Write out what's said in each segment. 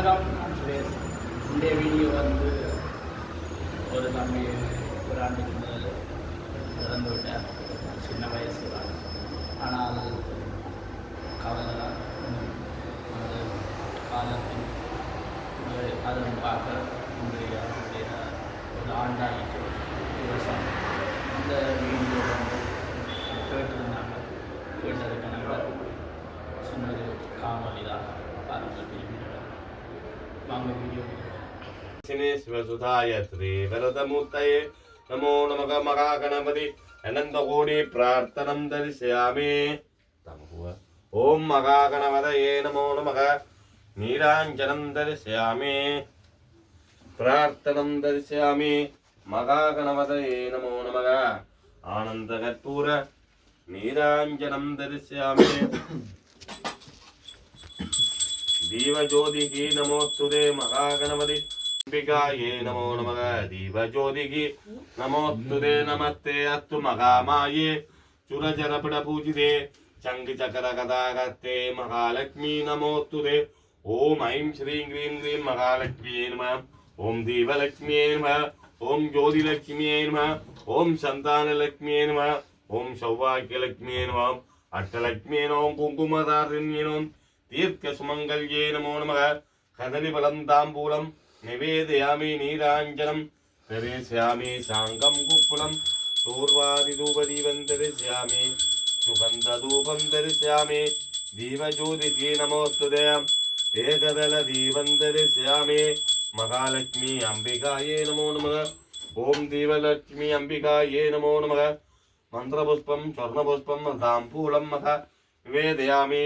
வணக்கம். நான் சுரேஷ். இந்த வீடியோ வந்து ஒரு தம்பி ஒரு ஆண்டுக்கு முதல் இறந்து விட்டார். சின்ன வயசு தான். ஆனால் கவலை அது காலத்தில் அதன் பார்க்க இன்றைய ஒரு ஆண்டாயிட்டு விவசாயம் அந்த வீடியோ வந்து கேட்டிருந்தாங்க. கேட்டதுக்கு நாங்கள் சொன்னது காணொலி தான். வாங்க வீடியோ. சிவசுதாயத்ரி வரதமூர்த்தயே நமோ நமக மகாகணபதி அனந்தகோடி பிரார்த்தனம் தரிசயாமி. ஓம் மகாகணபதயே நமோ நமக நீராஞ்சனம் தரிசயாமி. பிரார்த்தனம் தரிசயாமி. மகாகணபதயே நமோ நமக ஆனந்த கற்பூர நீராஞ்சனம் தரிசயாமி. दीवज्योतिः नमोस्तुते महागणपति अंबिकाये नमो नमः. दीवज्योतिः नमोस्तुते नमस्ते अस्तु महामाये चुरचरपटपूजिते शङ्खचक्रगदागस्ते महालक्ष्मी नमोस्तुते. ओम ऐं श्रीं ह्रीं क्लीं महालक्ष्म्यै नमः. ओम दीवलक्ष्म्यै नमः. ओम ज्योतिलक्ष्म्यै नमः. ओम सन्तानलक्ष्म्यै नमः. ओम सौभाग्यलक्ष्म्यै नमः. अष्टलक्ष्म्यै नमः. कुङ्कुमधारिण्यै नमः. तीर्थ सुमंगल्ये नमो नमः. कदलीफलं ताम्बूलं निवेदयामि. नीराञ्जनं दर्शयामि. साङ्गं कुक्कुलं दूर्वादिधूपदीपं दर्शयामि. सुगन्धधूपं दर्शयामि. दीपज्योतिः नमोस्तुते. एकदलदीपं दर्शयामि. महालक्ष्मी अंबिकाये नमो नमः. ओम दीवलक्ष्मी अंबिकाये नमो नमः. मंत्रपुष्पं स्वर्णपुष्पं ताम्बूलं महा निवेदयामि.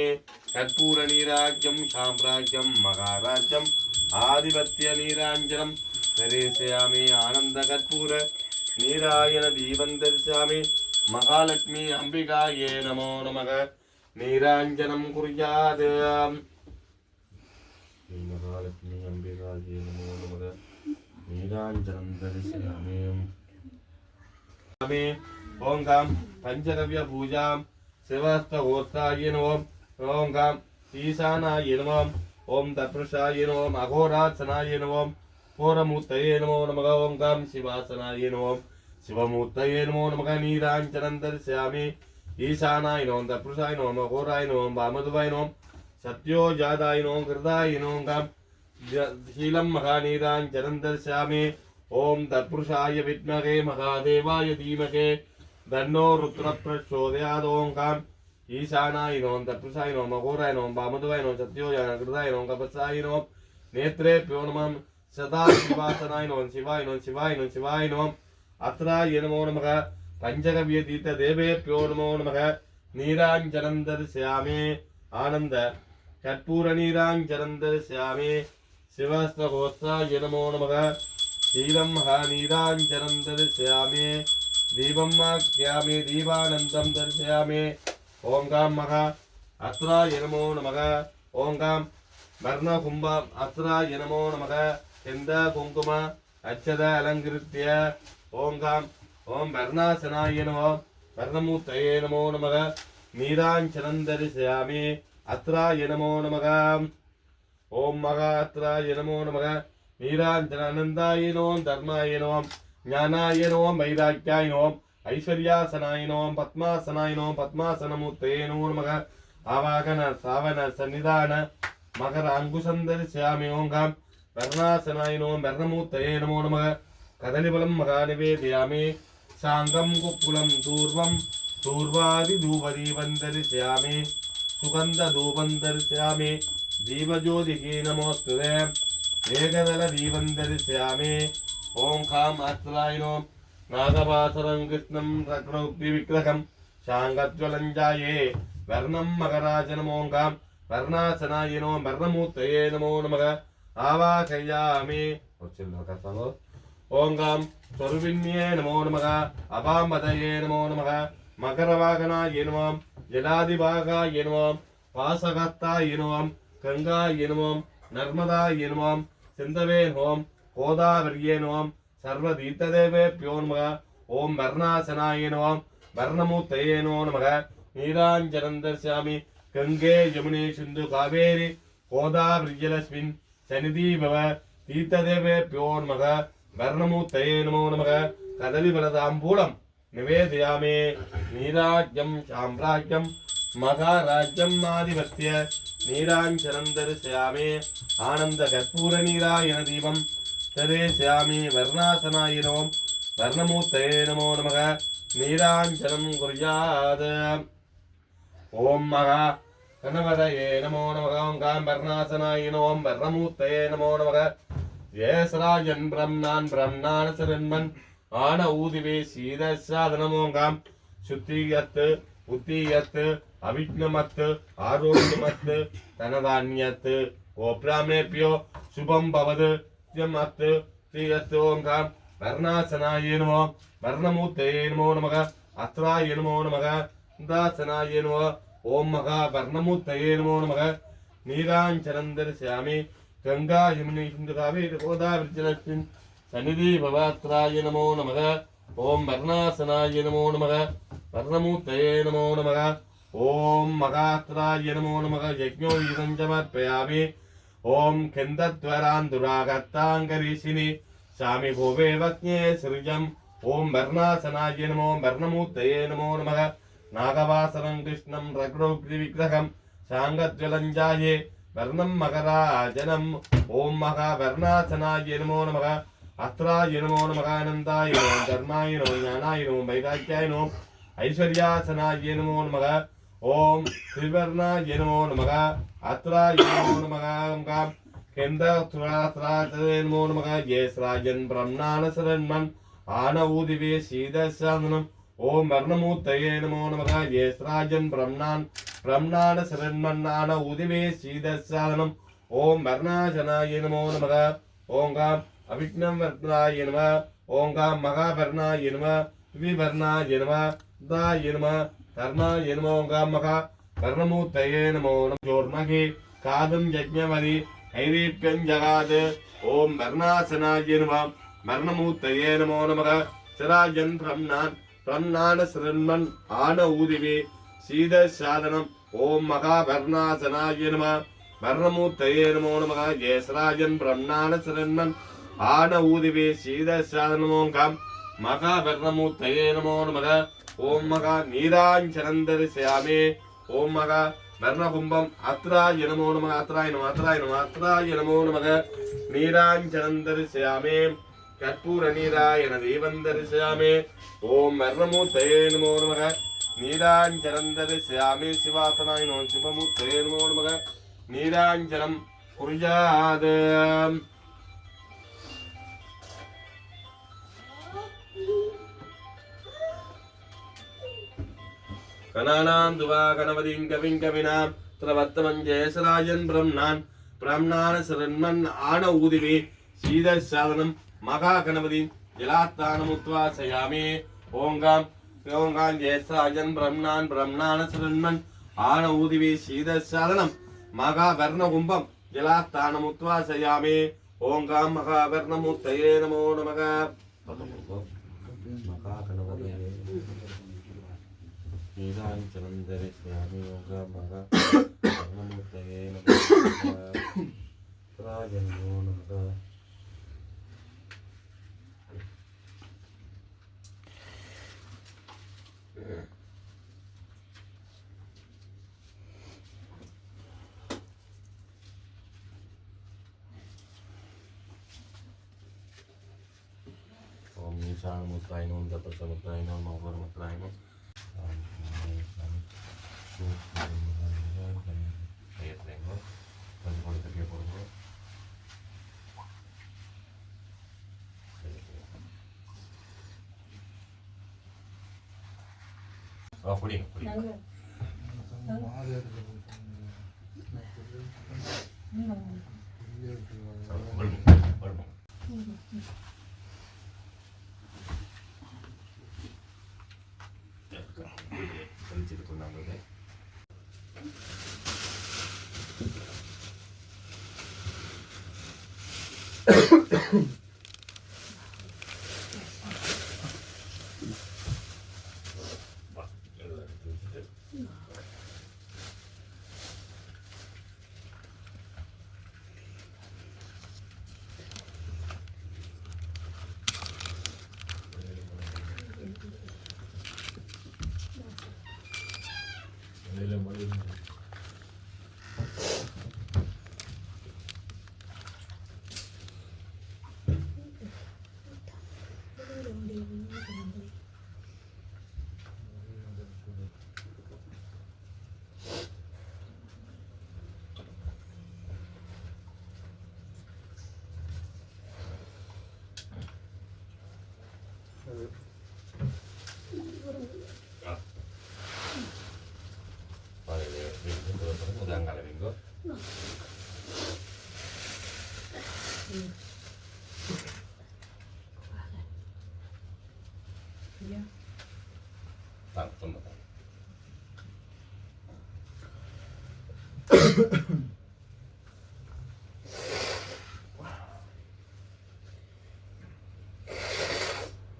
कर्पूरनीराज्यं साम्राज्यं महाराज्यं आधिपत्यनीराञ्जनं दर्शयामि. आनन्दकर्पूर नीरायण दीपं दर्शयामि. महालक्ष्मी अंबिकाये नमो नमः. नीराञ्जनं कुर्यात्. महालक्ष्मी अंबिकाये नमो नमः. नीराञ्जनं दर्शयामि. ओं गां पंचगव्य पूजां शिवस्तगोत्ताय नमः. ओं गां ईशानाय नमः. ओं तत्पुरुषाय नमः. अघोरासनाय नमः. घोरमूर्तये नमो नमः. ओं गां शिवासनाय नमः. शिवमूर्तये नमो नमः. नीराञ्जनं दर्शयामि. ईशानाय नमः. तत्पुरुषाय नमः. अघोराय नमः. वामदेवाय नमः. सत्योजाताय नमः. कृताय नमः. गां शीलं महानीराञ्जनं दर्शयामि. ओं तत्पुरुषाय विद्महे महादेवाय धीमहि तन्नो रुद्र प्रचोदयात्. ओं गां ईशानाय नमः. तत्पुरुषाय नमः. अघोराय नमः. वामदेवाय नमः. सत्योजाताय कृताय नमः. कपत्साय नमः. नेत्रेभ्यो नमः. सदाशिवासनाय नमः. शिवाय नमः. शिवाय नमः. शिवाय नमः. अत्राय नमो नमः. पंचगव्यतीर्थदेवेभ्यो नमो नमः. नीराञ्जनं दर्शयामि. आनन्द कर्पूरनीराञ्जनं दर्शयामि. शिवस्तगोत्ताय नमो नमः. शीलं महानीराञ्जनं दर्शयामि. दीपं माख्यामि. दीपानन्दं दर्शयामि. ओं गां महा अत्राय नमो नमः. ओं गां वर्णकुम्भ अत्राय नमो नमः. चन्द कुङ्कुम अक्षत अलङ्कृत्य ओं गां ओं वर्णासनाय नमः. वर्णमूर्तये नमो नमः. नीराञ्जनं दर्शयामि. अत्राय नमो नमः. ओं महा अत्राय नमो नमः. नीराञ्जनानन्दाय नमः. धर्माय नमः. ज्ञानाय नमः. वैराग्याय नमः. ऐश्वर्यासनाय नमः. पद्मासनाय नमः. पद्मासनमूर्तये नमो नमः. आवाहन सावन सन्निधान मकर अंकुशं दर्शयामि. ओं गां वर्णासनाय नमः. वर्णमूर्तये नमो नमः. कदलीफलं महानिवेदयामि. साङ्गं कुक्कुलं दूर्वं दूर्वादिधूपदीपं दर्शयामि. सुगन्धधूपं दर्शयामि. दीपज्योतिः नमोस्तुते. एकदलदीपं दर्शयामि. ओं गां अत्राय नमः. नागपासरं कृष्णं रक्तविग्रहं शाङ्गज्वलञ्जाये वर्णं मकराजनम्. ओं गां वर्णासनाय नमः. वर्णमूर्तये नमो नमः. आवाहयामि. ओं गां स्वरूपिण्ये नमो नमः. अपाम्बदये नमो नमः. मकरवाहनाय नमः. जलादिभागाय नमः. वासगताय नमः. गंगाय नमः. नर्मदाय नमः. सिन्धवे नमः. गोदावर्ये नमः. सर्वतीर्थदेवेभ्यो नमः. ओं वर्णासनाय नमः. वर्णमूर्तये नमो नमः. नीराञ्जनं दर्शयामि. गंगे यमुने सिन्धु कावेरी गोदावरी जलस्मिन् சனிதி பவ தீர்த்ததேவேப்யோ நமக வர்ணமூர்த்தயே நமோ நமக கதலிபலதாம்பூலம் நிவேதயாமே நீராஜ்யம் சாம்ராஜ்யம் மகாராஜ்யம் ஆதிபத்திய நீராஞ்சனம் தரிசயாமே ஆனந்த கற்பூர நீராயண தீபம் தரிசயாமே வர்ணாசனாயினோம் வர்ணமூர்த்தயே நமோ நமக நீராஞ்சனம் குர்யாத் ஓம் மகா கணவதயே நமோ நமக ஓங்காம் வர்ணாசனாயினோம் வர்ணமூர்த்தயே நமோ நமக ஜெயசராஜன் பிரம்னான் பிரம்னான சரண்மன் ஆன ஊதிவே சீத சாதனமோங்காம் சுத்தியத்து உத்தியத்து அவிக்னமத்து ஆரோக்கியமத்து தனதான்யத்து ஓ பிராமேபியோ சுபம் பவது அத்து தீயத்து ஓங்காம் வர்ணாசனாய நமோ வர்ணமூர்த்தயே நமோ நமக அத்ராய நமோ நமக தாசனாய நமோ ஓம் மகா வர்ணமூர்த்தயே நமோ நமக நீராஞ்சனம் தரிசயாமி கங்கா யமுனை சிந்து காவேரி கோதாவரி சநிதி பவாத்ராய நமோ நமக ஓம் வர்ணாசனாய நமோ நமக வர்ணமூர்த்தயே நமோ நமக ஓம் மகாத்ராய நமோ நமக யஜ்ஞோயுதம் சமர்ப்பயாமி ஓம் கந்தத்வராந்துராகத்தாங்கரீஷினி சாமி கோவே வக்ஞே சிருஜம் ஓம் வர்ணாசனாய நமோ வர்ணமூர்த்தயே நமோ நமக நாகவாசனம் கிருஷ்ணம் ரக்ரோக்தி விக்கிரகம் சாங்கத்வலஞ்சாயே வர்ணம் மகராஜனம் ஓம் மகா வர்ணாசனாய நமோ நமக அத்ராய நமோ நமக ஆனந்தாய நமோ தர்மாய நமோ ஞானாய நமோ வைராக்கியாய நமோ ஐஸ்வர்யாசனாய நமோ நமக ஓம் திரிவர்ணாய நமோ நமக அத்ராய நமோ நமக ஓம் கேந்திராத்ராய நமோ நமக ஜேஸ்ராஜன் பிரம்னான சரண்மன் ஆன ஊதிவே சீதசாதனம் ஓம் வர்ணமூர்த்தயே நமோ நமக ஜேஸ்ராஜன் பிரம்னான் பிரம்னான சரண்மன்னான உதிவே சீதசாதனம் ஓம் வர்ணாசனாய நமோ நமக ஓங்காம் அவிக்னம் வர்ணாய நம ஓங்காம் மகாவர்ணாய நம விவர்ணாய நம தாய நம கர்ணாய நம ஓங்காம் மகா வர்ணமூர்த்தயே நமோ நம ஜோர்மகே காதம் யஜ்ஞவதி ஐரீப்யம் ஜகாத் ஓம் வர்ணாசனாய நம வர்ணமூர்த்தயே நமோ நமக சிராஜன் பிரம்னான் பிரம்னான சரண்மன் ஆன ஊதிவே சீத சாதனம் ஓம் மகா வர்ணாசனாய நம வர்ணமூர்த்தயே நமோ நமக ஜேஸ்ராஜன் பிரம்னான சரண்மன் ஆன ஊதிவே சீத சாதனமோங்காம் மகா வர்ணமூர்த்தயே நமோ நமக ஓம் மகா நீராஞ்சனம் தரிசயாமே ஓம் மகா வர்ணகும்பம் அத்ராய நமோ நமக அத்ராய நம அத்ராய நம அத்ராய நமோ நமக நீராஞ்சனம் தரிசயாமே கற்பூர நீராயண தீபம் தரிசயாமே ஓம் வர்ணமூர்த்தயே நமோ நமக நீராஞ்சனம் தரிசயாமே சிவாசனாய நமோ சிவமூர்த்தயே நமோ நமக நீராஞ்சனம் குர்யாத் கணானாம் துவா கணபதிம் கவிம் கவினாம் திரவத்தமன் ஜெயசராஜன் பிரம்னான் பிரம்னான சரண்மன் ஆன ஊதிவே சீத சாதனம் மகா கணபதி ஜலாத்தானமுத்வாசயாமே ஓங்காம் ஓங்காம் ஜெயசராஜன் பிரம்னான் பிரம்னான சரண்மன் ஆன ஊதிவே சீத சாதனம் மகா வர்ணகும்பம் ஜலாத்தானமுத்வாசயாமே ஓங்காம் மகா வர்ணமூர்த்தயே நமோ நமக மகா கணபதி நீராஞ்சனம் தரிசயாமி ஓங்காம் மகா வர்ணமூர்த்தயே நமோ நமக ஓம் ஈசானமுத்ராயினோம் தபசமுத்ராயினோம் மௌகரமுத்ராயினோம் குடிங்க குடிங்க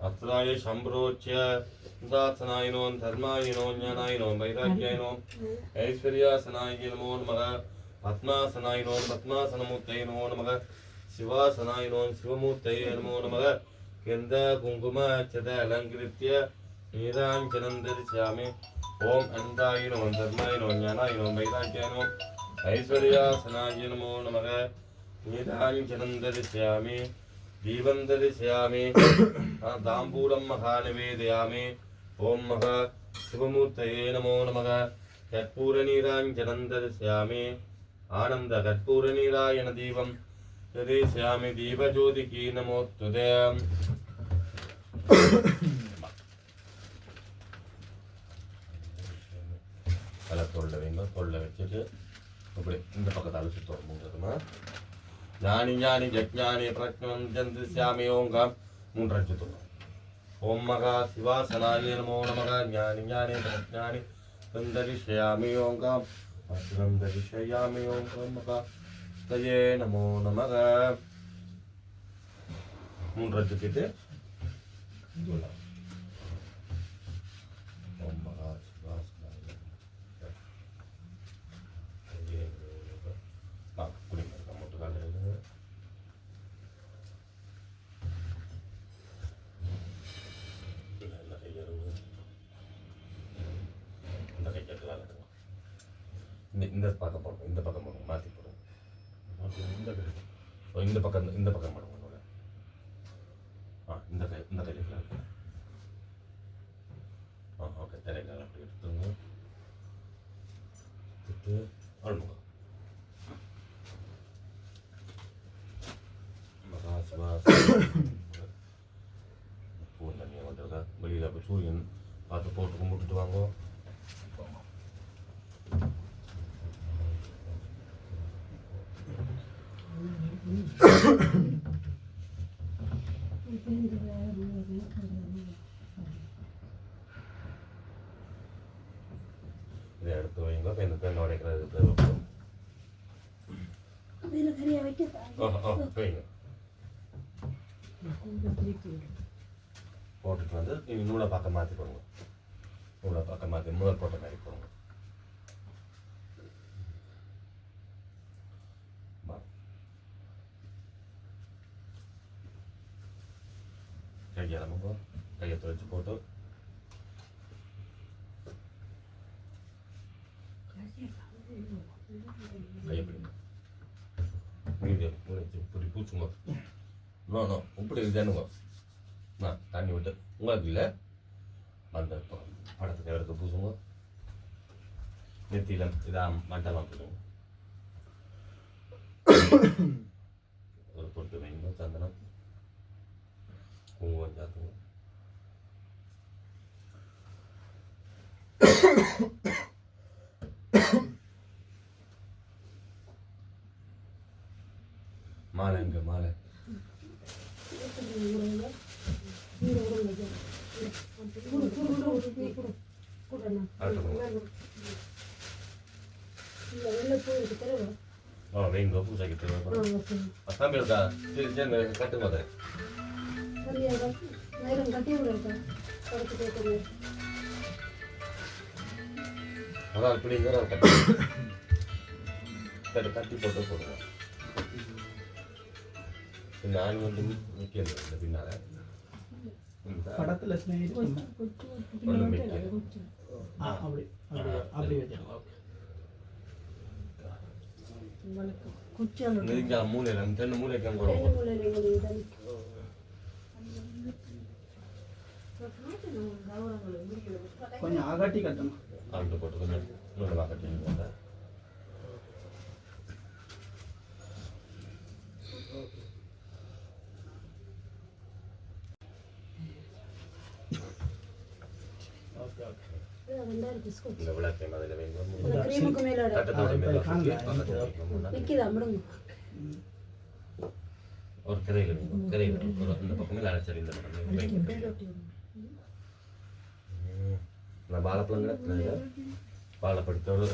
अत्राय शंभरोच्य दासनायनो धर्मायनो ज्ञानायनो वैराग्यायनो ऐश्वर्यासनाय नमो नमः पद्मासनायनो पद्मासनमूर्तये नमो नमः शिवासनायनो शिवमूर्तये नमो नमः गंध कुंकुम अक्षत अलंकृत्य नीरांजनं दर्शयामि ओम अन्दाय नमो धर्माय नमो ज्ञानाय नमो वैराग्याय नमो ऐश्वर्यासनाय नमो नमः नीरांजनं दर्शयामि दीपं दर्शयामि ताम्बूलं महानिवेदयामि ओम महा शिवमूर्तये नमो नमः कर्पूरनीराञ्जनं दर्शयामि आनंद कर्पूरनीरायण दीपं दर्शयामि दीपज्योतिकी नमोस्तुते तोड़ वेंगे तोड़ वच्चिट्टु इप्पடி இந்த பக்கத்தால சுத்தம் மூன்றதுமா ஞானி ஞானி யஜ்ஞானி பிரக்ஞந்தந்திஸ்யாமி ஓங்காம் மூன்றரை சுத்தம் ஓம் மகா சிவாசனாய நமோ நமः ஞானி ஞானி பிரக்ஞானி தந்தரிஷ்யாமி ஓங்காம் தந்தரிஷ்யாமி ஓம் மகா தயே நமோ நமः மூன்றரை சுத்திட்டு ஓம் மகா இந்த பக்கம் போடுங்க இந்த பக்கம் போடுங்க மாற்றி போடுங்க இந்த பக்கம் போடுங்க இந்த கையில் ஓகே தலைக்கால அப்படி எடுத்துருங்க எடுத்து அழுமுங்க பூ தண்ணியை வந்துருக்கா வெளியில் அப்போ சூரியன் பார்த்து போட்டு கும்பிட்டுட்டு வாங்க இதை எடுத்து வைங்க இப்போ இந்த பெண் உடைக்கிறது தேவைப்படும் வைங்க போட்டுட்டு வந்து நீங்கள் நூலை பக்கம் மாற்றி போடுங்க நூலை பக்கம் மாற்றி முதல் போட்ட மாதிரி போடுங்க கையை நமக்கு கையை துவைச்சு போட்டு கையை பிடிங்க மீடியம் இப்படி பூச்சுங்க நோ இப்படி இதுனுங்க தண்ணி விட்டு உங்களுக்கு இல்லை அந்த படத்துக்கு எடுத்து பூசுங்க நெத்தியில் இதாக மண்டலம் போடுங்க ஒரு பொட்டு வைங்க சந்தனம் குங்குமம் சாத்துங்க மாலை எங்க மாலை வைங்க பூஜைக்கு தம்பி இருக்கா கட்டுங்க அதை அதான் பிள்ளைங்க கட்டி போட்டு போடுங்க நான் வந்து நிற்கிறது இந்த பின்னால படத்துல மூலையில தென்னை மூலைக்கு கொஞ்சம் ஆகாட்டி கட்டணும் ஆகிட்டு போட்டு கொஞ்சம் நூலமாக கட்டிங்க இந்த விளக்கை மாதிரி வைங்க ஒரு கரை ஒரு அந்த பக்கமே அரைச்சல் இந்த பக்கம் நான் வாழைப்பழங்கிற வாழைப்பழத்தை ஒரு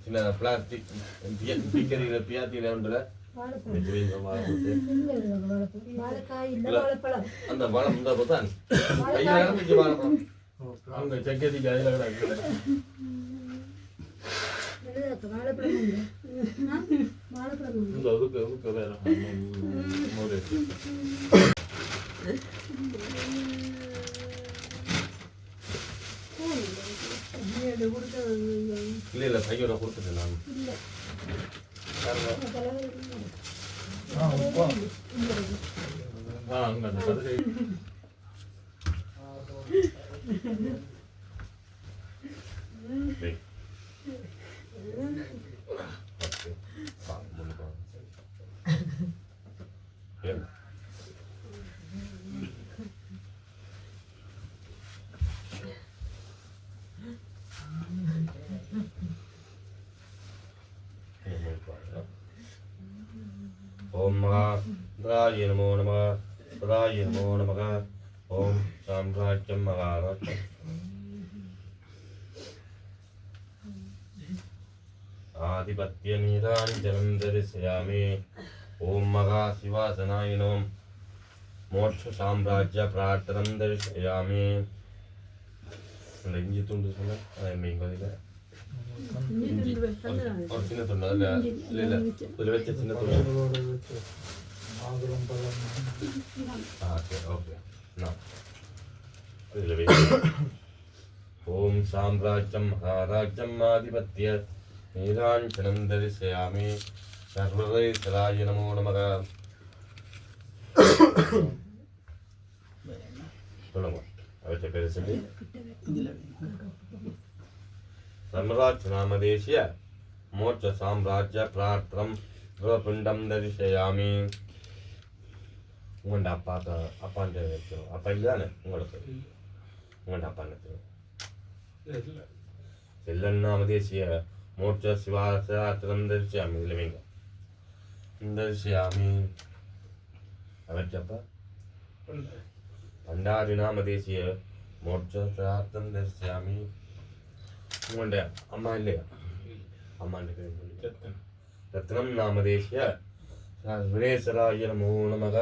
சின்ன பிளாஸ்டிக் பிக்கரியில் பியாத்தியில் உண்டுல அந்த வாழை முந்தா தான் கையில் இறந்துச்சு வாழைப்பழம் அங்கே செக்கதிக்கு அதில் கிடக்குது இந்த ஒதுக்க வேற இல்லை இல்லை கையோட கொடுத்துட்டேன் நான் அங்கே அந்த கதை ओम महाराज नमो नमः राज नमो नमः ओम साम्राज्यम महाराज आधिपत्य नीरांजनं दर्शयामि ओम महा शिवासनाय नमः मोक्ष साम्राज्य प्रार्थनं दर्शयामि लंजी तुंड सुना आई मेंगोदिला और சின்ன துண்டு இல்ல இல்ல கொஞ்சம் வெச்ச சின்ன துண்டு ஓகே நான் இதுல வெச்சு ஓம் சாம்ராஜ்யம் மகாராஜ்யம் ஆதிபத்ய நீராஞ்சனம் தரிசயாமி சர்வவேஸ்வராய நமோ நமக சொல்லுங்க அவற்றை பேர் சொல்லி सम्राट नामदेशीय मोक्ष साम्राज्य प्रार्थनम गृहपिंडम दर्शयामि உங்கள்ட அப்பாண்ட வைக்கிறோம் அப்பா இல்லைதானே உங்களுக்கு உங்கள்ட அப்பாண்ட செல்லன் நாமதேசிய மோட்ச சிவாசாத்திரம் தரிசியாமி இல்லை வைங்க தரிசியாமி அவற்றப்பா பண்டாரி நாமதேசிய மோட்ச சாத்திரம் தரிசியாமி உங்கள்ட அம்மா இல்லையா அம்மாண்ட பேர் ரத்னம் நாமதேசிய வினேஸ்வராய நமோ நமக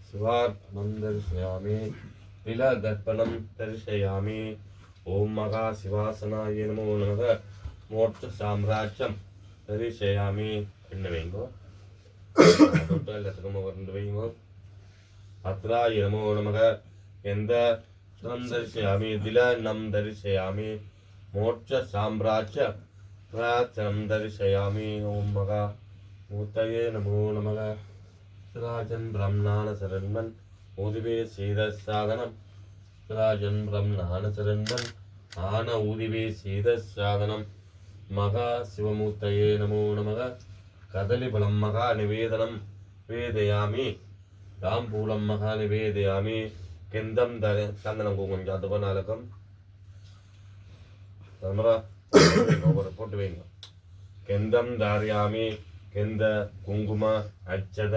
शिवार्पणं दर्शयामि तिलदर्पणं दर्शयामि ओम मगा शिवासनाय नमो नमः मोक्ष साम्राज्यं दर्शयामि என்னவேங்கோ எல்லாத்துக்கும் ரெண்டு வைங்கோ அத்ராய நமோ நமக எந்த நம் தரிசயாமி தில நம் தரிசயாமி मोक्ष साम्राज्य प्रार्थनं दर्शयामि ओम मगा मूर्तये नमो नमः राजन ब्रह्मणान शरणन उदिवे सीदसाधनम राजन ब्रह्मणान शरणन आन उदिवे सीदसाधनम मगा शिवमूर्तये नमो नमः कदलीफलं मगा निवेदनं वेदयामि ताम्बूलं मगा निवेदयामि किंदम चंदनं कुंकुमं जातपनालकं तमरा पोट्टु वेंग किंदम धारयामि किंद कुंकुम अक्षत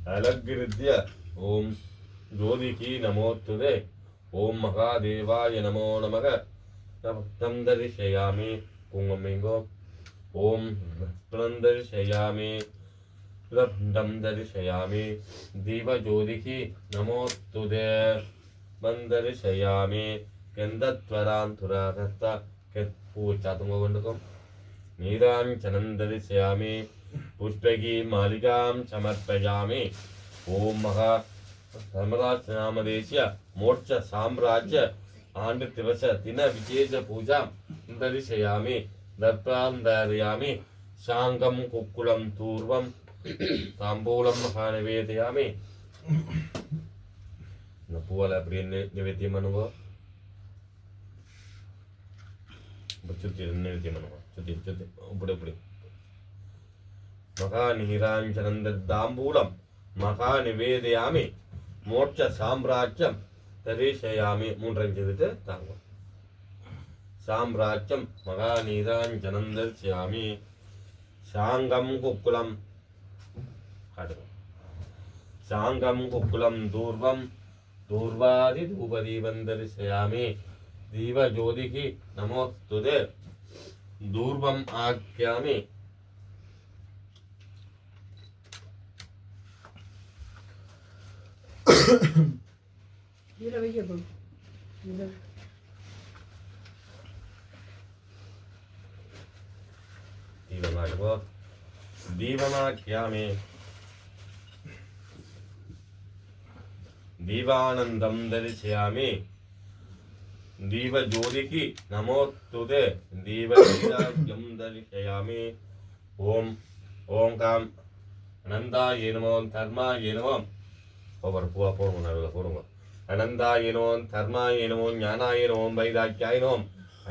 अलग्गिरिद्य ओम ज्योतिकी नमोस्तुते ओम महादेवाय नमो नमः तम दर्शयामि कुंकुमेंगो ओम दर्शयामि रत्नं दर्शयामि दीप ज्योतिकी नमोस्तुते दर्शयामि केन्दत्वरान्तुरागत पूजातुंगवण्डकं नीराञ्जनं दर्शयामि पुष्पकी मालिकां समर्पयामि ओम महा धर्मराज नामदेशीय मोक्ष साम्राज्य आंड दिवस दिन विशेष पूजा दर्शयामि दर्पणं धारयामि शांगं कुक्कुलं तूर्वं ताम्बूलं महा निवेदयामि नपुवल அப்படியே நிவேத்தியம் பண்ணுவோ சுத்தி நிவேத்தியம் பண்ணுவோ சுத்தி சுத்தி இப்படி महा नीरांजनं दाम्बूलं महा निवेदयामि मोक्ष साम्राज्यं दर्शयामि मूன்றஞ்சு தாங்க साम्राज्यं महा नीरांजनं दर्शयामि शांगं कुक्कुलं காட்டுங்க. சாங்கம் குக்குலம் தூர்வம் தூர்வாதி தூபதீபம் தரிசயாமி தீப ஜோதிகி நமோஸ்துதே தூர்வம் ஆக்யாமி. दीपमाख्यामि दीपानंदं दर्शयामि दीपज्योतिः नमोस्तुते दीपवैराग्यं दर्शयामि. ओम काम अनंताय नमो धर्माय नमो ओवर पूरा போடுங்க நல்ல போடுங்க. अनंताय नमो धर्माय नमो ज्ञानाय नमो वैराग्याय नमो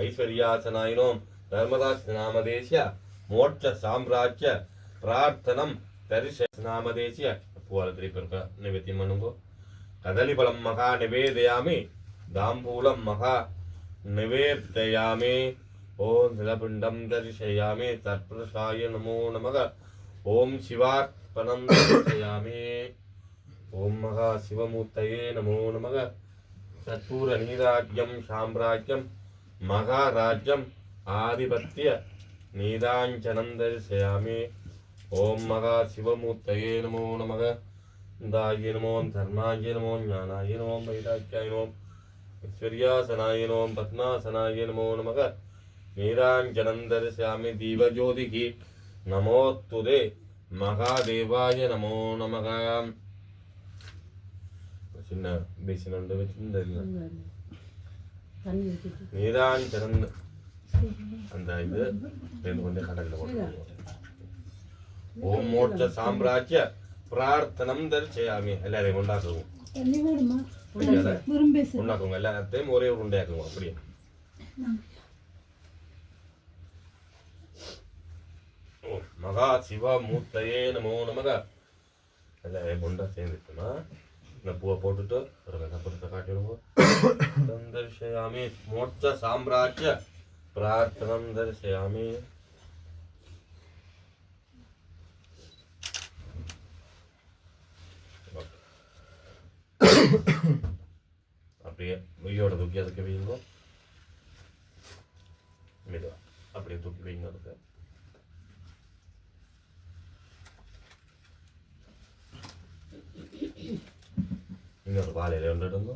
ऐश्वर्यासनाय नमो धर्मदासनामदेश्य मोक्ष साम्राज्य प्रार्थनम दर्शनामदेश्य पूरा पर निवेद्य मनुको कदलीफलं महा निवेदयामि दाम्बूलं महा निवेदयामि. ओम जलपिंडं दर्शयामि तत्पुरुषाय नमो नमः. ओम शिवार्पणं दर्शयामि. ओम महा शिवमूर्तये नमो नमः. सत्पूर्णनीराज्यं साम्राज्यं महाराज्यं आधिपत्य नीराञ्जनं दर्शयामि. ओम महा शिवमूर्तये नमो नमः. दाय नमो धर्माय नमो ज्ञानाय नमो वैराग्याय नमो ऐश्वर्यासनाय नमो पद्मासनाय नमो नमः. नीराञ्जनं दर्शयामि दीपज्योतिः नमोस्तुते महादेवाय नमो नमः. சின்ன பேசின் வந்து வச்சிருந்தது நீராஞ்சனம் அந்த இது ரெண்டு கொண்டே கடலில் போட்டு. ஓம் மோட்ச சாம்ராஜ்ய பிரார்த்தனம் தரிசயாமி. எல்லாரையும் கொண்டாக்குவோம் கொண்டாக்குவோங்க. எல்லாத்தையும் ஒரே ஒரு உண்டையாக்குவோம். அப்படியே மகா சிவ மூர்த்தயே நமோ நமக. எல்லாரையும் கொண்டா சேர்ந்துட்டுமா இந்த பூவை போட்டுட்டு ஒரு வெள்ளப்படத்தை காட்டிடுவோம். தரிசயாமி மோட்ச சாம்ராஜ்ய பிரார்த்தனம் தரிசயாமி. அப்படியே வெய்யோட தூக்கி அதுக்கு வைங்க. மெதுவா அப்படியே தூக்கி வைங்க. அதுக்கு நீங்கள் ஒரு வாழையில ஒன்று எடுங்க.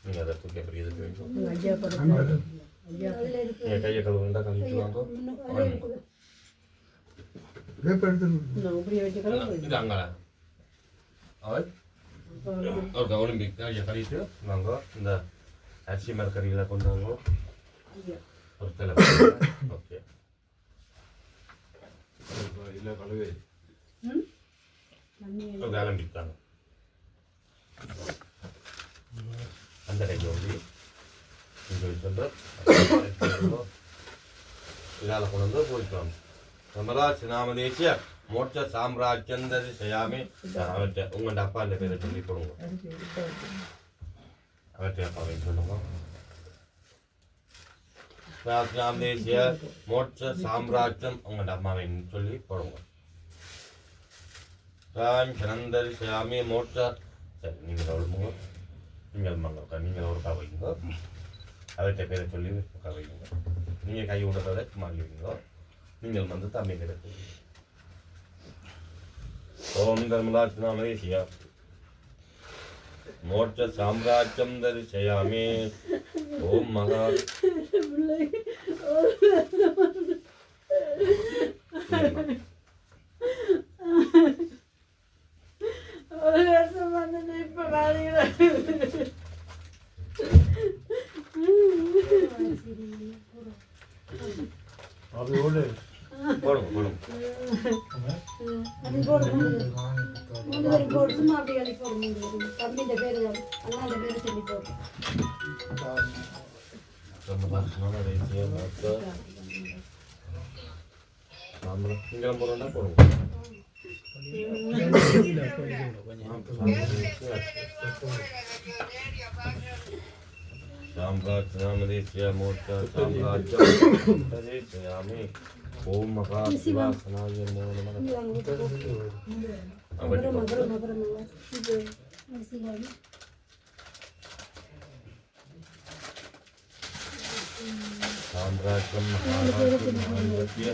நீங்கள் அதை தூக்கி அப்படி இதுக்கு வைங்க. நீங்கள் கையை கழுவுண்டா கழிச்சு வாங்க. இது அங்கே அவள் ஒரு ஒலிம்பிக் கையை கழிட்டு வாங்க. இந்த அரிசி மரக்கறியில் கொண்டு வாங்க. ஒரு தலை ஓகே இல்லை கழுவே ஒரு ஆரம்பித்தாங்க. அந்த கையை வந்து இங்கே வச்சுட்டு இதால் கொண்டு வந்து போயிட்டு समराज नामदेश्य मोक्ष साम्राज्यं दर्शयामि. அவர்கிட்ட உங்களோட அப்பா இந்த பேரை சொல்லி கொடுங்க. அவர்கிட்ட அப்பா சொல்லுங்க. नामदेश्य मोक्ष साम्राज्यं உங்களோட அம்மாவை சொல்லி போடுங்க. காஞ்சனம் தரிசயாமி மோட்ச. சரி நீங்கள் சொல்லுங்க. நீங்கள் மங்க நீங்கள் ஒரு வைங்க. அவர்கிட்ட பேரை சொல்லி வைங்க. நீங்கள் கை விடுறத மாறி வைங்க. நீங்கள் வந்து தம்மை கிடைத்து. ओम धर्मराज नामदेश्य मोक्ष साम्राज्यं दर्शयामि. ओम महा अभी बोले बोलो बोलो अभी बोल मुंदर बोल सुना भी वाली बोल मुंदर कमी दे बेर अल्लाह दे बेर चली बोल समझ ना रे ये बात हम सिंगल बोलना बोलो साम्राज्यनामदेशीय मोर्चा साम्राज्यं दर्शयामि ओम महाशिवासनाय नमो नमः साम्राज्यं महाराष्ट्रस्य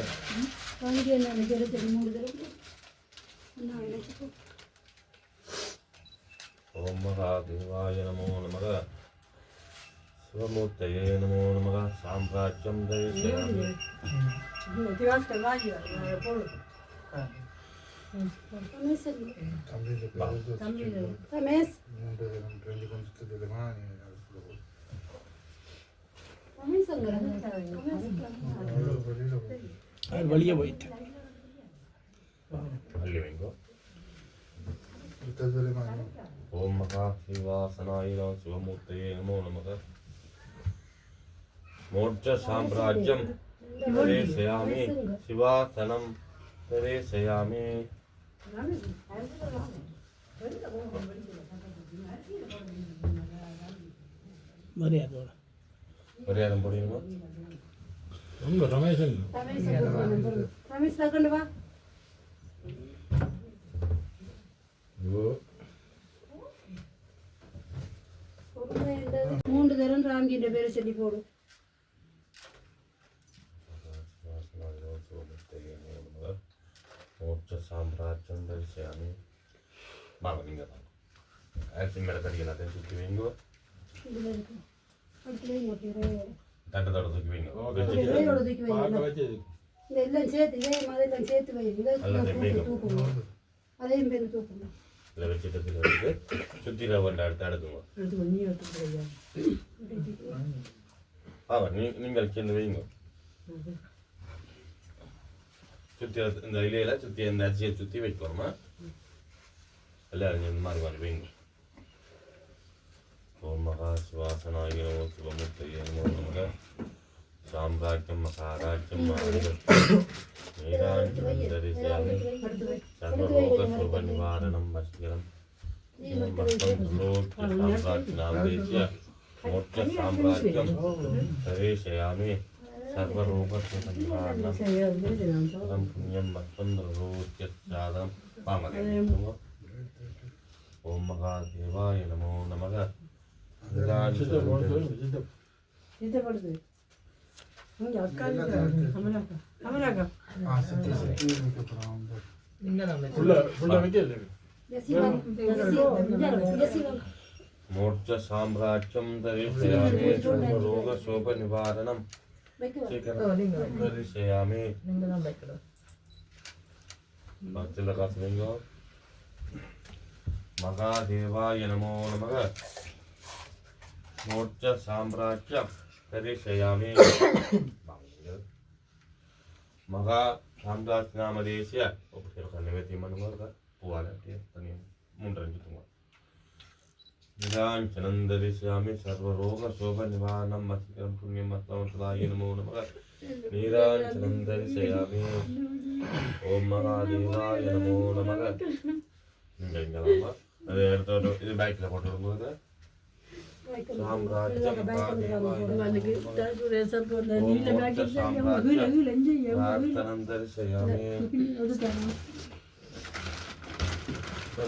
ओम महादेवाय नमो नमः शिवमूर्तये नमो नमः साम्राज्यं दर्शयामि வழியே போயிட்டு ओम महाशिवासनाय शिवमूर्तये नमो नमः मोर्चा साम्राज्यं दर्शयामि शिवासनं दर्शयामि मर्यादं पडियुंगा உங்க ரமேஷன் ரமேஷ் தகண்டு வா மூன்று தரம் ராம்கின்ற பேரை சொல்லி போடு मोर्चा साम्राज्यं दर्शयामि बाबा निंगा ऐसे मेरा करिए ना तो किवेंगो தட்ட தட்ட தூக்கி வைங்க இதெல்லாம் சேர்த்து அதெல்லாம் சேர்த்து வைங்க தூக்கணும் அதையும் பேர் தூக்கணும் இதில் வச்சுட்டு வந்து சுற்றில வந்து அடுத்து அடுத்துங்க நீங்கள் சேர்ந்து வைங்க சுற்றி இந்த இலையில சுற்றி இந்த அரிசியை சுற்றி வைக்கணுமா எல்லாரும் இந்த மாதிரி மாதிரி வைங்க ஓம் மகாசிவாசனாய நமோ சிவமூர்த்தயே நமோ நமः साम्राज्यं महाराज्यं दर्शयामि सर्वरोगशोभनिवारणं वश्यं साम्राज्यनामदेशीय मोर्चा साम्राज्यं दर्शयामि सर्वरोगशोभनिवारणं पुण्यं मत्तं रोच्यसादं पामदेव ओम महादेवाय नमो नमः मोर्चा साम्राज्यं दर्शयामि सर्वरोगशोभनिवारणं दर्शयामि महादेवाय नमो नमः मोर्चा साम्राज्यं दर्शयामि महा साम्राज्यनामदेशीय उपशेरकन्नवेति मनमोहर पुवालटे तनि मुंड्रंजितुंगा निरांचनं दर्शयामि सर्वरोगशोभनिवारणं मत्करं पुण्यमत्तमतलाय नमो नमः निरांचनं दर्शयामि ओम महादेवाय नमो नमः निंगलमा अदे அடுத்து இது பைக்ல போட்டுடுங்க साम्राज्यं दर्शयामि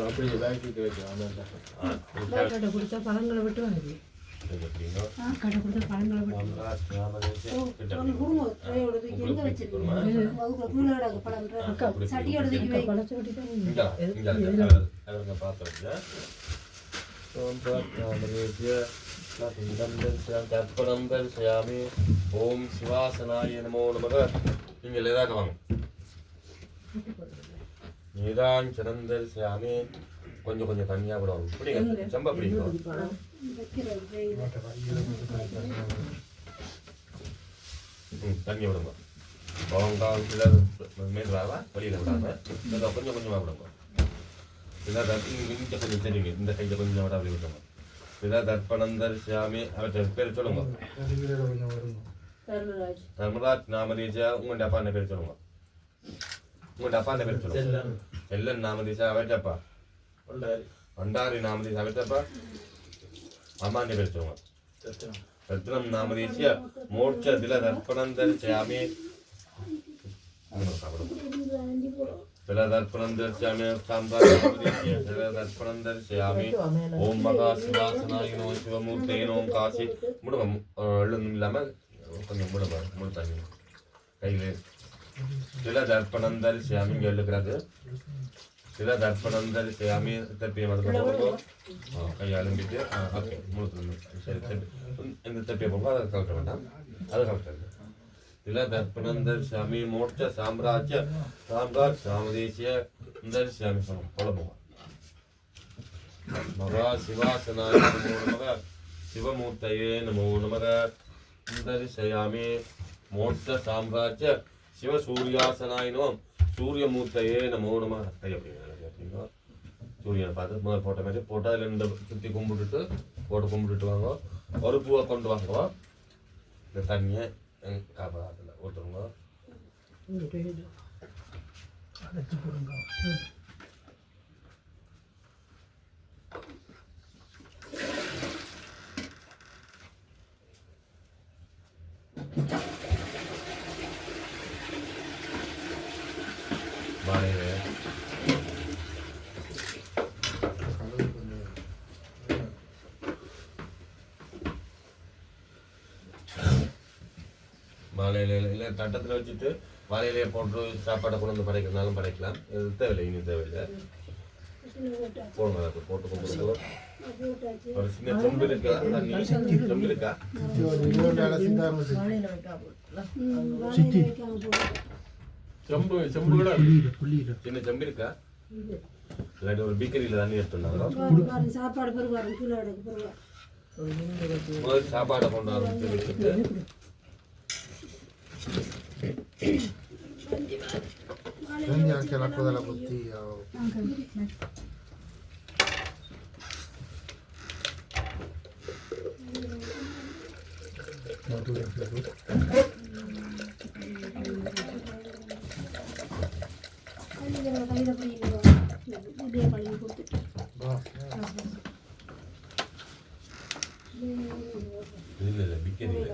அப்படியே பேக்கிட்டு வைக்கலாம் கடை கொடுத்த பழங்களை விட்டு வந்து கடை கொடுத்த பழங்களை விட்டு எங்க வச்சிருக்கீங்க பழம் சட்டியோட दर्शयामि ओम शिवासनाय नमो नमः நீங்க லேதாக வாங்க நீராஞ்சனம் தரிசயாமி கொஞ்சம் கொஞ்சம் தண்ணியா கூட வாங்க பிடிங்க செம்ப பிடிங்க தண்ணி விடுங்க பவங்கால் சில மேல்வாவா வெளியில விடாம கொஞ்சம் கொஞ்சமா விடுங்க இந்த கொஞ்சம் தெரியுங்க இந்த கையில கொஞ்சம் விட அப்படி விட்டுருங்க இதை தர்ப்பணம் தரிசயாமி அவற்றை பேர் சொல்லுங்க தர்மராஜ் நாமதேசா உங்க அப்பா என்ன பேர் சொல்லுங்க உங்க அப்பா என்ன பேர் சொல்லுங்க செல்லன் நாமதேசா அவற்றப்பா பண்டாரி நாமதேசா அவற்றப்பா அம்மா என்ன பேர் சொல்லுங்க रत्नं नामदेश्य मोक्षतिलदर्पणं दर्शयामि तिलदर्पणं दर्शयामि साम्राज्यनामदेश्य तिलदर्पणं दर्शयामि ओम महाशिवासनाय नमः शिवमूर्तये नमः काशी मुडम इल्लाமல் கொஞ்சம் முடுத்தாங்க கையிலே तिलदर्पणं दर्शयामि இங்க எழுதுறது तिलदर्पणं दर्शयामि தப்பிய மதக்கு போடுங்க கையாளும்பிட்டு ஓகே முடுத்துங்க சரி சரி இந்த தப்பிய போங்க அதை கலக்க வேண்டாம் அதை கலக்க तिलदर्पणं दर्शयामि मोक्ष साम्राज्य नामदेश्य दर्शयामि पढ़ो मगा शिवासनाय नमो नमः शिवमूर्तये नमो नमः दर्शयामि मोक्ष साम्राज्य शिव सूर्यासनाय नमः सूर्यमूर्तये नमो नमः சூரியனை பார்த்து முதல் போட்ட மாதிரி போட்டால் அதில் இந்த சுற்றி கும்பிட்டுட்டு வாங்க ஒரு பூவை கொண்டு வாங்க இந்த தண்ணியை காப்பாத்தில் ஊற்றுங்க அடைச்சி போடுங்க வாழையில தட்டத்தில் வச்சுட்டு வாழையிலேயே போட்டு சாப்பாடை கொண்டு வந்து படைக்கிறதுனாலும் படைக்கலாம் இது தேவையில்லை இனி தேவையில்லை போடுங்க அதை போட்டு கொண்டு ஒரு சின்ன செம்பு இருக்கா தண்ணி செம்பு இருக்கா செம்பு கூட சின்ன செம்பு இருக்கா இல்லாட்டி ஒரு பீக்கரியில் தண்ணி எடுத்துருந்தாங்க முதல் சாப்பாடை கொண்டு வச்சுட்டு இல்ல பிக்கரியில்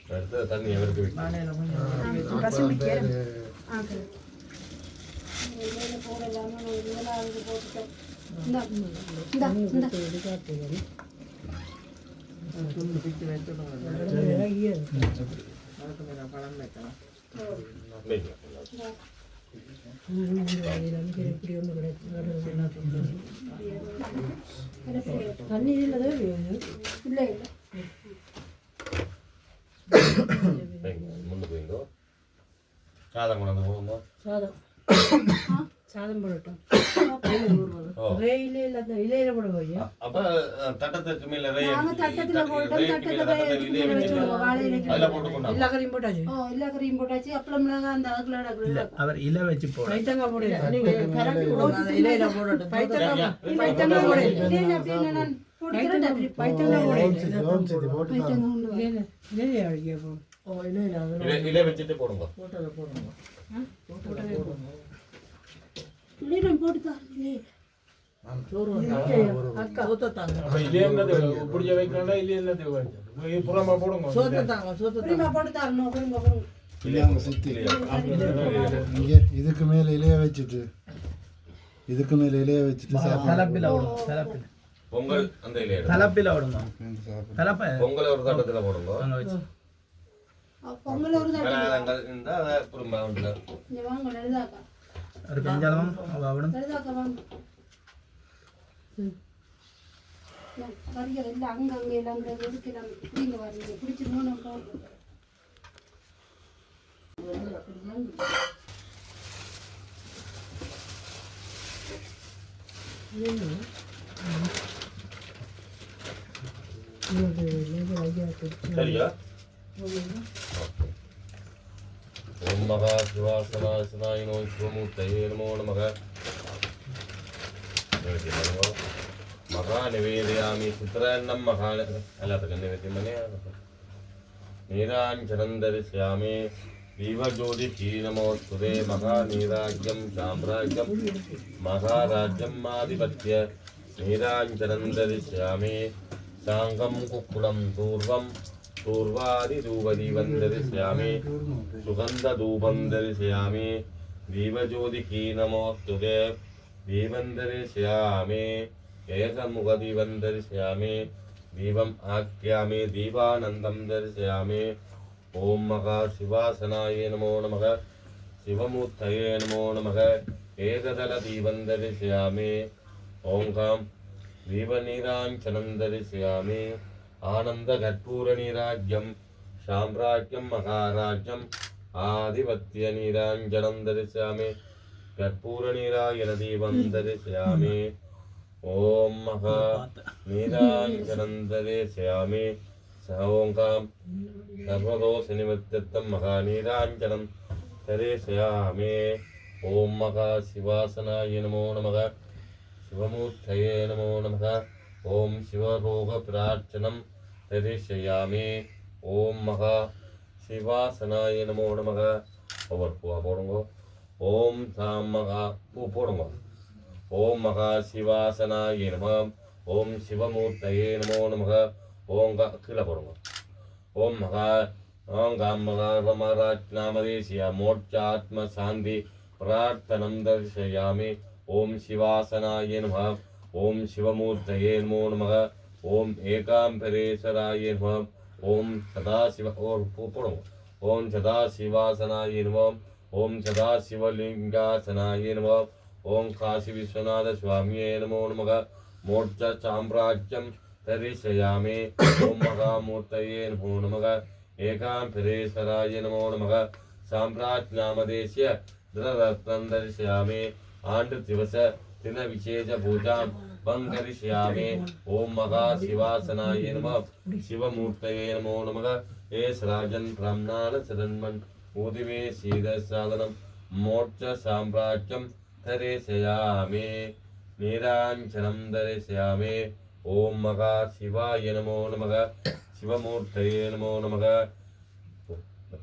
அடுத்த தண்ணி எவருக்கு முன்னு போயிங்கோ சாதம் கொண்டு வந்து போங்க சாதம் போடட்டும் அப்ப தட்டத்துக்கு மேல அவர் இலை வச்சு இலை வச்சுட்டு போடுங்க இதுக்கு மேல இலைய வச்சுட்டு பொங்கல் அந்த இலைய தலப்பில விடுங்க பொங்கல் ஒரு தட்டத்துல போடுங்க பொங்கல் ஒரு தட்டத்துல இந்த அத புறமா உள்ள வாங்க நெடுதாக்கா ஒரு பெஞ்சாலம் அவடும் நெடுதாக்கா வாங்க வரிகள் எல்லாம் அங்கங்க எல்லாம் எதுக்கலாம் நீங்க வரீங்க பிடிச்சிருந்தோம் நம்ம சரியா ओम मगा शिवासनाय नमो शिवमूर्तये नमो नमः मगा निवेदयामि चित्रान्नं मगा अलतकं निवेद्यमने नीराञ्जनं दर्शयामि दीपज्योतिषी नमोस्तुते मगा नीराज्यं साम्राज्यं महाराज्यम् आधिपत्य नीराञ्जनं दर्शयामि சாங்கம் குக்குலம் தூர்வம் தூர்வாதி தூபதீபம் தரிசயாமி சுகந்த தூபம் தரிசயாமி தீபஜோதிகி நமோஸ்துதே தீபம் தரிசயாமி ஏகமுகதீபம் தரிசயாமி தீபம் ஆக்யாமி தீபானந்தம் தரிசயாமி ஓம் மகா சிவாசனாய நமோ நமக சிவமூர்த்தயே நமோ நமக ஏகதல தீபம் தரிசயாமி ஓங்காம் தீபநீராஞ்சனம் தரிசயாமி ஆனந்த கற்பூர நீராஜ்யம் சாம்ராஜ்யம் மகாராஜ்யம் ஆதிபத்திய நீராஞ்சனம் தரிசயாமி கற்பூர நீராயன தீபம் தரிசயாமி ஓம் மகா நீராஞ்சனம் தரிசயாமி ஓங்காம் சர்வதோஷ நிமித்தம் மகா நீராஞ்சனம் தரிசயாமி ஓம் மகா சிவாசனாய நமோ நமக சிவமூர்த்தயே நமோ நமக ஓம் சிவரோக பிரார்த்தனம் தரிசயாமி ஓம் மகா சிவாசனாய நமோ நமக ஒவ்வொரு பூவா போடுங்க ஓம் தாம் மகா பூ போடுங்க ஓம் மகா சிவாசனாய நம ஓம் சிவமூர்த்தயே நமோ நமக ஓம் கீழே போடுங்க ஓம் மகா ஓம் காம் மகா ரமராஜ்நாமதேசிய மோட்சாத்ம சாந்தி பிரார்த்தனம் தரிசயாமி ஓம் சிவாசனாய நம ஓம் சிவமூர்த்தயே நமோ நமக ஓம் ஏகாம்பரேஸ்வராய நம ஓம் சதாசிவ போடுங்க ஓம் சதாசிவாசனாய நம ஓம் சதாசிவலிங்காசனாய நம ஓம் காசி விஸ்வநாத சுவாமியே நமோ நமக மோட்ச சாம்ராஜ்யம் தரிசயாமி ஓம் மகாமூர்த்தயே நமோ நமக ஏகாம்பரேஸ்வராய நமோ நமக சாம்ராஜ் நாமதேசிய திருரத்னம் தரிசயாமி ஆண்டு திவச தின விசேஷ பூஜாம் பங்கரிஷ்யாமி ஓம் மகா சிவாசனாய நம சிவமூர்த்தயே நமோ நமக ஏஸ் ராஜன் பிராமணான சரண்மன் ஊதிவே சீத சாதனம் மோட்ச சாம்ராஜ்யம் தரிசயாமி நீராஞ்சனம் தரிசயாமி ஓம் மகா சிவாய நமோ நமக சிவமூர்த்தயே நமோ நமக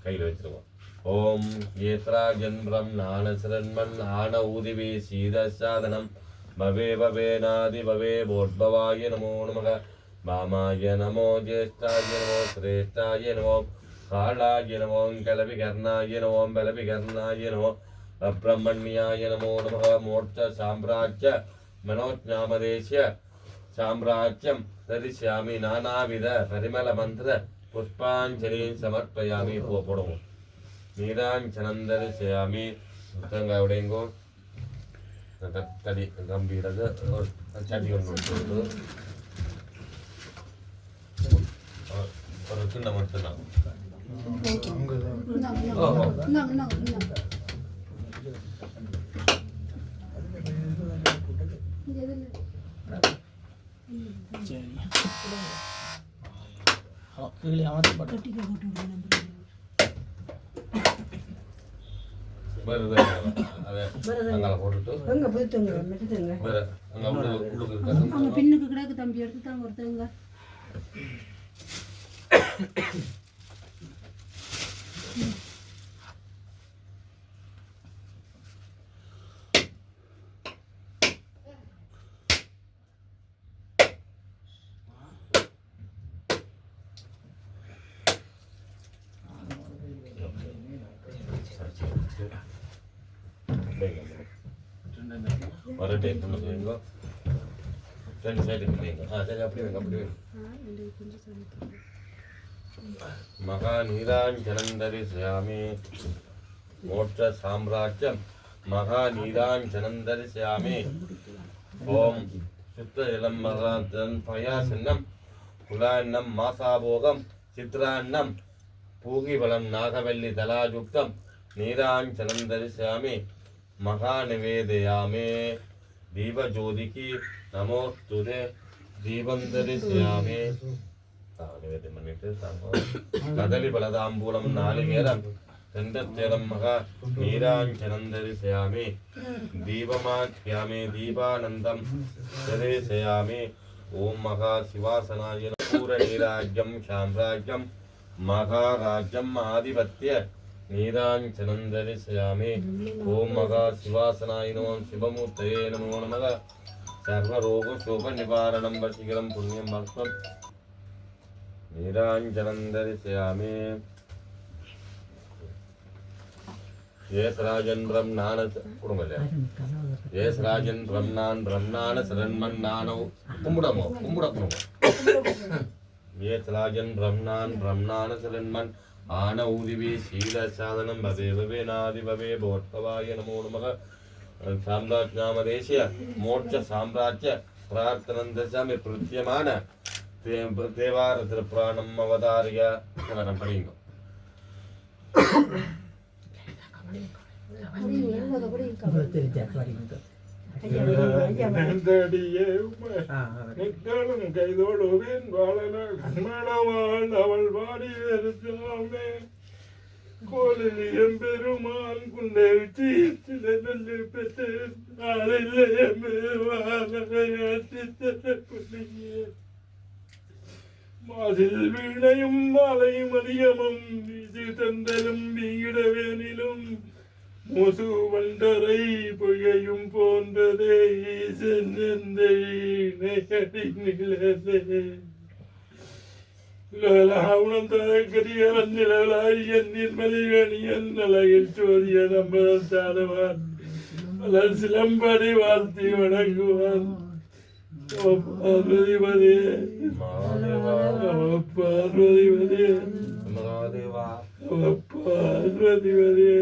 கையில் வச்சிருவோம் ஓம் ஏத்ராஜன் பிரம்மாண சரண்மன் ஆன ஊதிவே சீத சாதனம் பவே பவேநாதி பவே போத்பவாய நமோ நமக வாமாய நமோ ஜேஷ்டாய நமோ சிரேஷ்டாய நமோ காளாய நமோ கலபிகர்ணாய நமோ பலபிகர்ணாய நமோ அப்ரமண்யாய நமோ நமக மோட்ச சாம்ராஜ்ய மனோஜ்ஞாமதேசிய சாம்ராஜ்யம் தரிசயாமி நானாவித பரிமள மந்திர புஷ்பாஞ்சலின் சமர்ப்பயாமி போடுவோம் நீராஞ்சனம் தரிசயாமி தேங்காய் உடையங்கோ தடி கம்பீரது சட்டி ஒன்று ஒரு கிண்ணம் மட்டும்தான் சரி கீழே அமர்த்தப்பட்டு பின்னுக்கு கிடக்கு தம்பி எடுத்து தாங்க ஒருத்தங்க மகா நீராஞ்சனம் தரிசயாமி மோட்ச சாம்ராஜ்யம் மகா நீராஞ்சனம் தரிசயாமி ஓம் சுத்த இளம் மகாதன் பயாசன்னம் குலான்னம் மாசாபோகம் சித்ரான்னம் பூகிபலம் நாகவல்லி தலாயுக்தம் நீராஞ்சனம் தரிசயாமி மகா நிவேதயாமி தீபஜோதிக்கு நமோஸ்துதே தீபம் தரிசயாமி நிவேதம் பண்ணிட்டு கதலி பலதாம்பூலம் நாளிகேரம் தண்டத்தேரம் மகா நீராஞ்சனம் தரிசயாமி தீபமாக்யாமி தீபானந்தம் தரிசயாமி ஓம் மகா சிவாசனாய பூர நீராஜ்யம் சாம்ராஜ்யம் மகாராஜ்யம் ஆதிபத்திய நீராஞ்சனம் தரிசயாமி ஓம் மகா சிவாசனாய நமோ சிவமூர்த்தயே நமோ நமக சர்வரோக சோக நிவாரணம் வசீகரம் புண்ணியம் பக்தம் नीराञ्जनं दर्शयामि येसराजन् ब्रह्मणान कुडुमले येसराजन् ब्रह्मणान शरणमन्नानौ कुम्बुडमो कुम्बुडपुनो येसराजन् ब्रह्मणान शरणमन् आनौदिवे शील साधनं भवे भवेनादि भवे भोत्तवाय नमो नमः साम्राज्ञामदेशीय मोक्ष साम्राज्य प्रार्थनं दशामि प्रत्यमान देवारत्र पुराणम् अवतार्य कलनं पडिंगो கைதோடுவேன் வாழன கண்மணவாள் அவள் வாடி வெறுத்தாமே கோலில் எம்பெருமான் குண்டை வச்சு சில நல்ல பெற்று நாளில் எம்பெருமானே மாதில் வீணையும் மாலையும் அதிகமும் இது தந்தலும் வீடவேனிலும் முசு வண்டரை பொய்யையும் போன்றதே சென்னந்தை உணம் தகரிய வன்னிலாய் எண்ணின் மலிகணியன் நலகில் சோதிய நம்பதம் சாதவான் மலர் சிலம்படி வாழ்த்தி வணங்குவான் பார்வதிபதே பார்வதிபதே பார்வதிபதே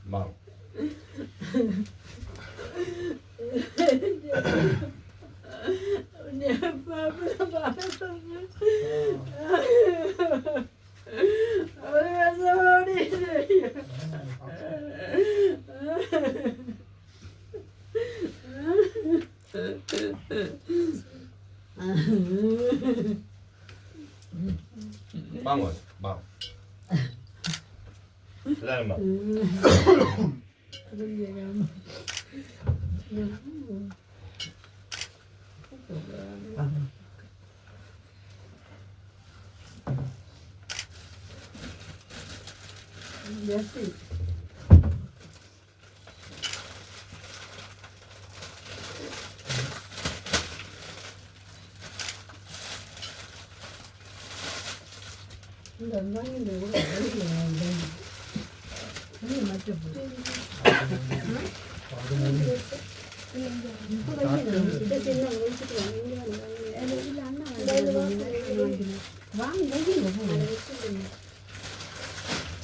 Mau. Vamos, vamos. Lama.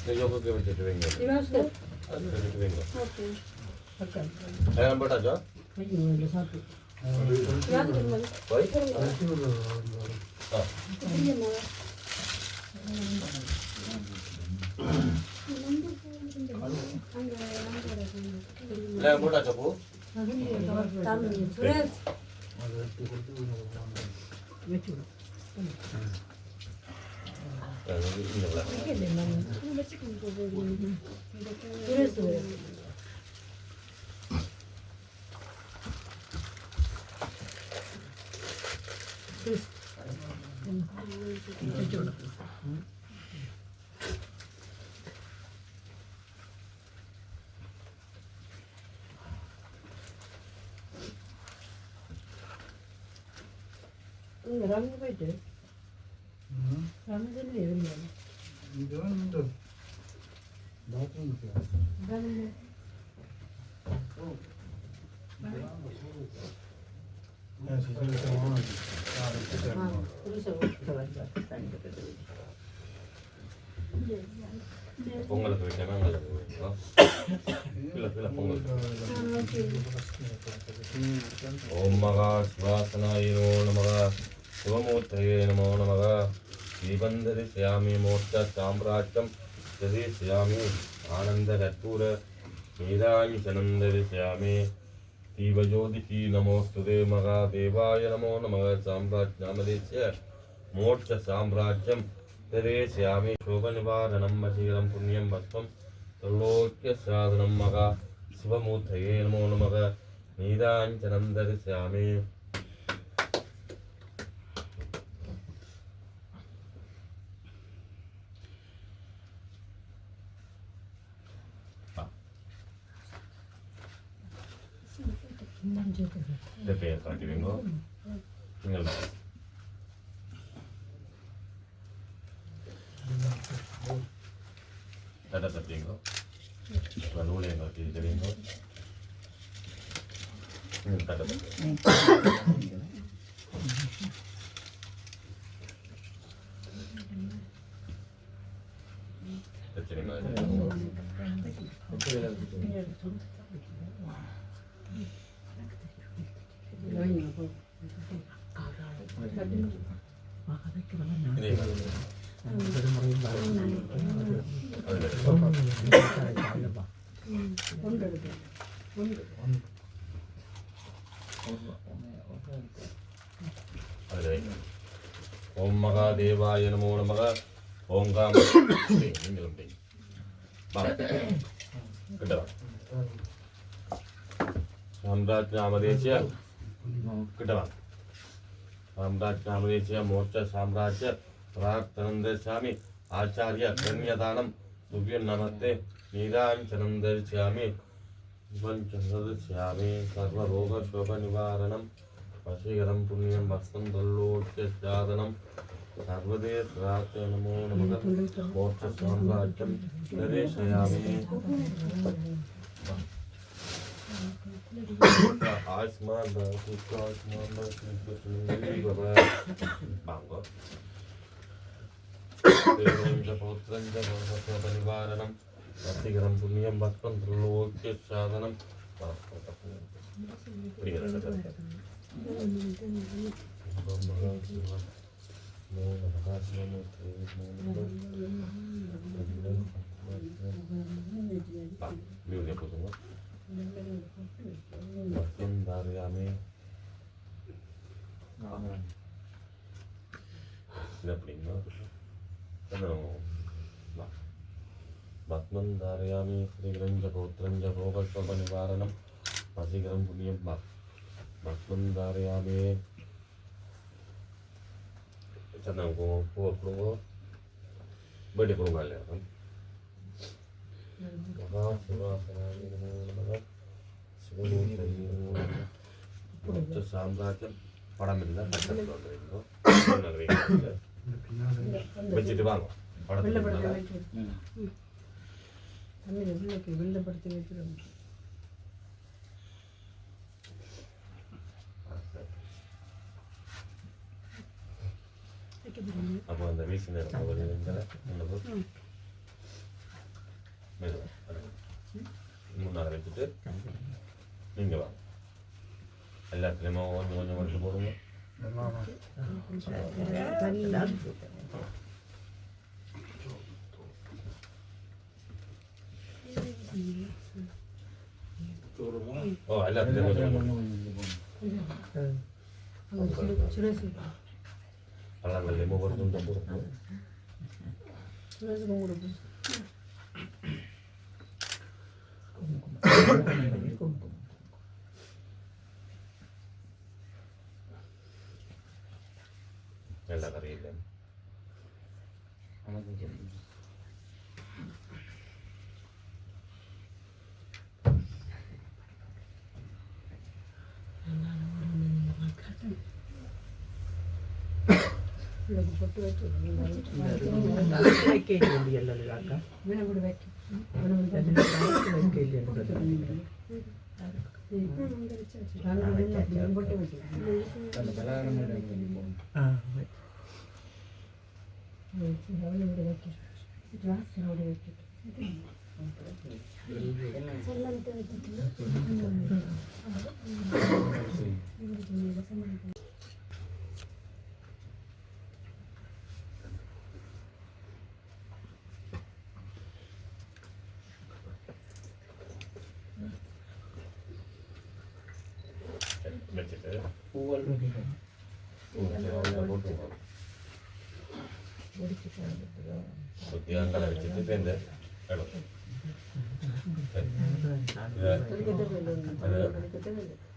Yo creo que me te vengo. ¿Y vas a hacer? Te vengo. Ok. ¿Era un botacho? ¿Hoy? ¿Era un botacho, pu? Suresh Suresh Raman போயிட்டு ராமன் வரலையா ഇതുണ്ട് ബാത്റൂം பொங்கலுக்கு வைக்கணும் கீழே பொங்கல் ஓம் மகா சிவாசனாயினோ நமக சிவமூர்த்தயே நமோ நமக தீபந்தரிசயாமி மோட்ச சாம்ராஜ்யம் தரிசயாமி ஆனந்த கற்பூர நீராஞ்சனந்தரிசயாமி தீபஜோதிஷி நமோஸ்துதே மகாதேவாய நமோ நமக சாம்ராஜ்யாமதேஸ்ய மோட்ச சாம்ராஜ்யம் தரிசயாமி சோபநிவாரணம் வசீகரம் புண்ணியம் பஸ்வம் त्रिलोक्य साधनं मगा शिवमूर्तये नमो नमः नीराञ्जनं दर्शयामि இந்த பெயர் காட்டுவீங்க நீங்கள் தட்டை தட்டுவீங்க நூலையை காட்டி தெரியுங்க தட்டை தட்டு ஓம் மகாதேவாய நமோ நமக ஓம் காம் நீங்களும் சாம்ராஜ் நாமதேசிய கிட்டவா சாம்ராஜ் நாமதேசிய மோட்ச சாம்ராஜ்ய பிரார்த்தனம் தரிசாமி ஆச்சாரிய கன்யதானம் துவ்யம் நமஸ்தே நீராஞ்சனம் தரிசாமி தரிசாமி சர்வரோக சோக நிவாரணம் வசீகரம் புண்ணியம் பஸ்தம் தல்லோட்சாதனம் सर्वदेव नमो नमः मोक्ष साम्राज्यं दर्शयामि आयुष्मान बाबा बांगो पौत्रं च निवारणं वसीकरं पुण्यं भस्मं त्रिलोक्यसाधनं धारयामि भस्मं धारयामि श्रीग्रं च पौत्रं च भोगस्वनिवारणं वसीकरं पुण्यं भस्मं धारयामि चंदन को पूर्व बड़े को गाले हम कहा सुवासनानि नमः शिवमूर्तये साम्राज्य पड़ा मिलना पत्थर को करेंगे नगरी बच्चे दिवांग पड़ा मिलना हमें बिल्ले के बिल्ले पड़ते हैं फिर அப்போ அந்த வீசு நேரம் முன்னாடி வச்சுட்டு நீங்கள் வாங்க எல்லாத்துலேயுமே கொஞ்சம் கொஞ்சம் மட்டும் போடுங்க ஓ எல்லாத்துலேயும் கொஞ்சம் பழங்கள்லேயுமே ஒரு துண்டை போடுங்க எல்லா கரையிலையும் Angkat dari situ pendek, kalau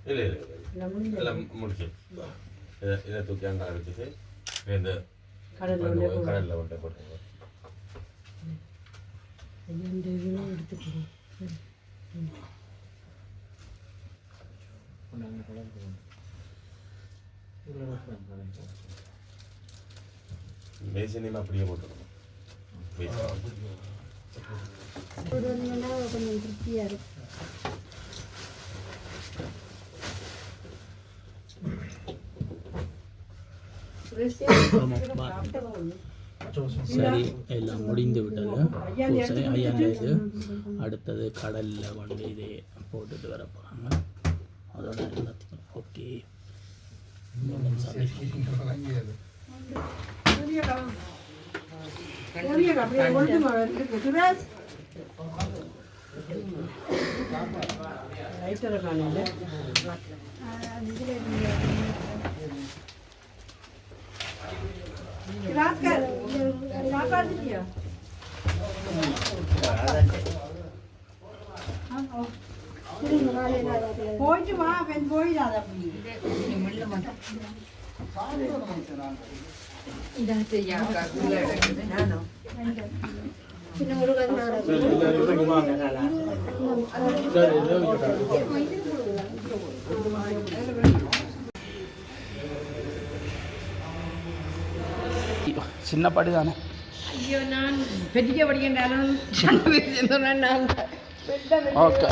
ini dalam musik, ini tuh yang angkat dari situ pendek, kadang lawan tekor. பேசினையும் அப்படியே போட்டுக்கணும். போட்டு வந்தீங்கன்னா கொஞ்சம் திருப்தியாக இருக்கும். சரி எல்லாம் முடிந்து விட்டது. பூசை ஐயாண்ட இது அடுத்தது கடலில் கொண்டு இதே போட்டுட்டு வர போகிறாங்க. அதோட எல்லாத்தையும் ஓகே. போயிட்டு வா பெண் போயிடாத சின்ன முருகன் சின்ன படி தானே. ஐயோ நான் பெரிய படிக்கின்றாலும் ஓகே